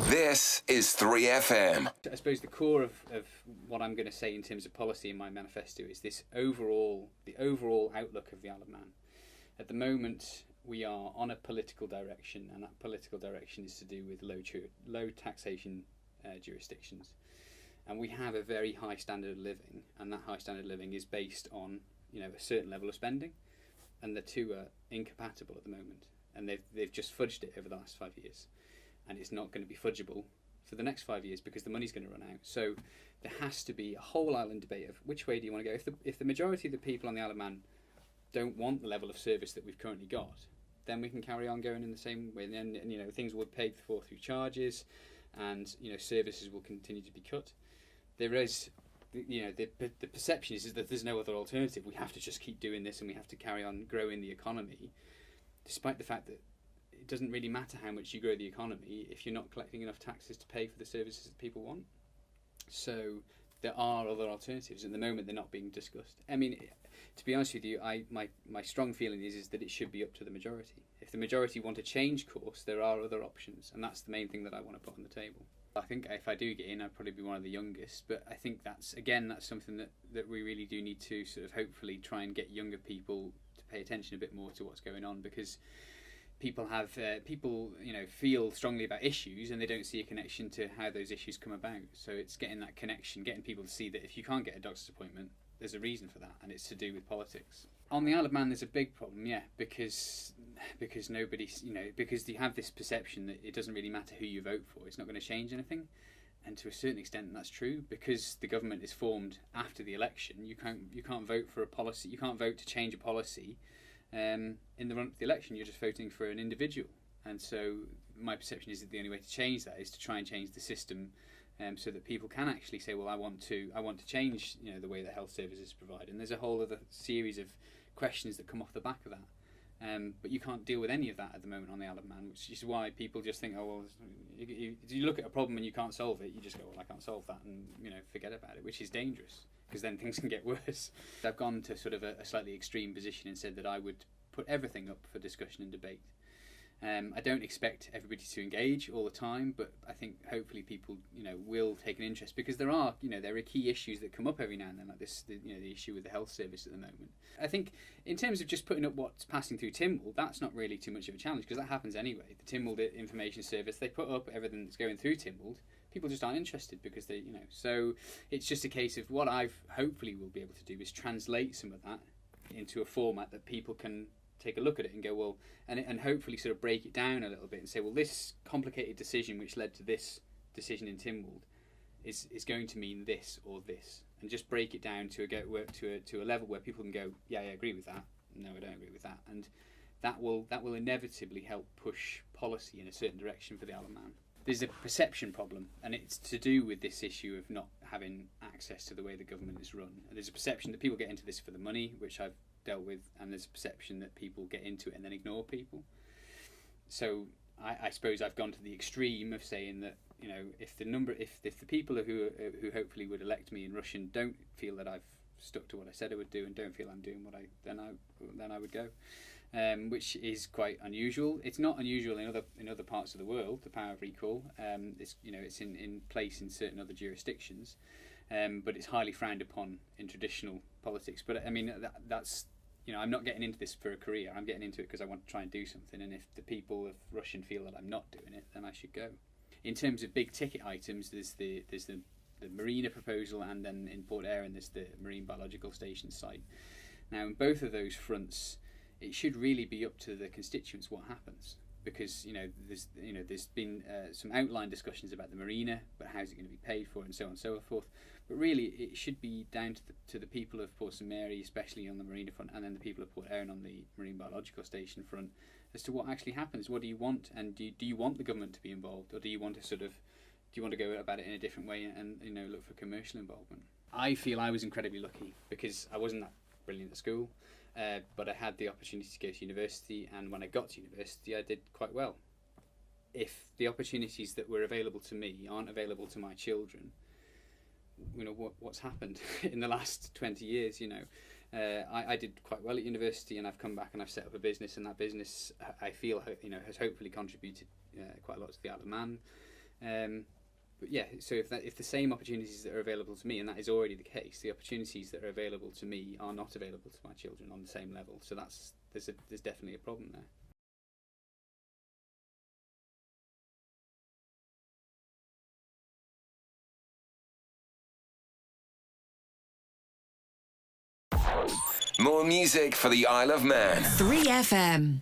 This is 3FM. I suppose the core of what I'm going to say in terms of policy in my manifesto is the overall outlook of the Isle of Man. At the moment, we are on a political direction, and that political direction is to do with low taxation jurisdictions. And we have a very high standard of living, and that high standard of living is based on a certain level of spending, and the two are incompatible at the moment. And they've just fudged it over the last 5 years, and it's not going to be fudgeable for the next 5 years because the money's going to run out. So there has to be a whole island debate of which way do you want to go. If the majority of the people on the Isle of Man don't want the level of service that we've currently got, then we can carry on going in the same way, and things will be paid for through charges, and services will continue to be cut. There is the perception is that there's no other alternative. We have to just keep doing this, and we have to carry on growing the economy, despite the fact that it doesn't really matter how much you grow the economy if you're not collecting enough taxes to pay for the services that people want. So there are other alternatives. At the moment, they're not being discussed. I mean, to be honest with you, my strong feeling is that it should be up to the majority. If the majority want to change course, there are other options, and that's the main thing that I want to put on the table. I think if I do get in, I'd probably be one of the youngest, but I think that's something that we really do need to sort of hopefully try and get younger people to pay attention a bit more to what's going on, because people feel strongly about issues and they don't see a connection to how those issues come about. So it's getting that connection, getting people to see that if you can't get a doctor's appointment, there's a reason for that, and it's to do with politics. On the Isle of Man, there's a big problem, because nobody's, because you have this perception that it doesn't really matter who you vote for, it's not going to change anything. And to a certain extent, that's true, because the government is formed after the election. You can't vote for a policy. You can't vote to change a policy in the run up to the election. You're just voting for an individual. And so my perception is that the only way to change that is to try and change the system, so that people can actually say, well, I want to change the way that health services are provided. And there's a whole other series of questions that come off the back of that. But you can't deal with any of that at the moment on the Isle of Man, which is why people just think, oh, well, you look at a problem and you can't solve it, you just go, well, I can't solve that, and forget about it, which is dangerous, because then things can get worse. I've gone to sort of a slightly extreme position and said that I would put everything up for discussion and debate. I don't expect everybody to engage all the time, but I think hopefully people, will take an interest, because there are key issues that come up every now and then, like this, the issue with the health service at the moment. I think in terms of just putting up what's passing through Tynwald, that's not really too much of a challenge, because that happens anyway. The Tynwald Information Service, they put up everything that's going through Tynwald. People just aren't interested because they, so it's just a case of what I've hopefully will be able to do is translate some of that into a format that people can take a look at it and go, well, and hopefully sort of break it down a little bit and say, well, this complicated decision which led to this decision in Tynwald is going to mean this or this, and just break it down to a level where people can go, yeah, I agree with that, no, I don't agree with that, and that will inevitably help push policy in a certain direction for the Isle of Man. There's a perception problem, and it's to do with this issue of not having access to the way the government is run. And there's a perception that people get into this for the money, which I've dealt with, and there's a perception that people get into it and then ignore people. So I suppose I've gone to the extreme of saying that if the people who hopefully would elect me in Rushen don't feel that I've stuck to what I said I would do and don't feel I'm doing what then I would go, which is quite unusual. It's not unusual in other parts of the world. The power of recall, it's in place in certain other jurisdictions, but it's highly frowned upon in traditional politics. But I mean that's. I'm not getting into this for a career. I'm getting into it because I want to try and do something. And if the people of Rushen feel that I'm not doing it, then I should go. In terms of big ticket items, there's the marina proposal, and then in Port Erin there's the marine biological station site. Now, in both of those fronts, it should really be up to the constituents what happens, because there's been some outline discussions about the marina, but how's it going to be paid for, and so on and so forth. But really, it should be down to the people of Port St Mary, especially on the marina front, and then the people of Port Erin on the marine biological station front, as to what actually happens. What do you want, and do you want the government to be involved, or do you want to go about it in a different way and look for commercial involvement? I feel I was incredibly lucky because I wasn't that brilliant at school, but I had the opportunity to go to university, and when I got to university, I did quite well. If the opportunities that were available to me aren't available to my children, what's happened in the last 20 years, I did quite well at university, and I've come back and I've set up a business, and that business I feel has hopefully contributed quite a lot to the Isle of Man. But yeah, so if the same opportunities that are available to me, and that is already the case, the opportunities that are available to me are not available to my children on the same level. So there's definitely a problem there. More music for the Isle of Man. 3FM.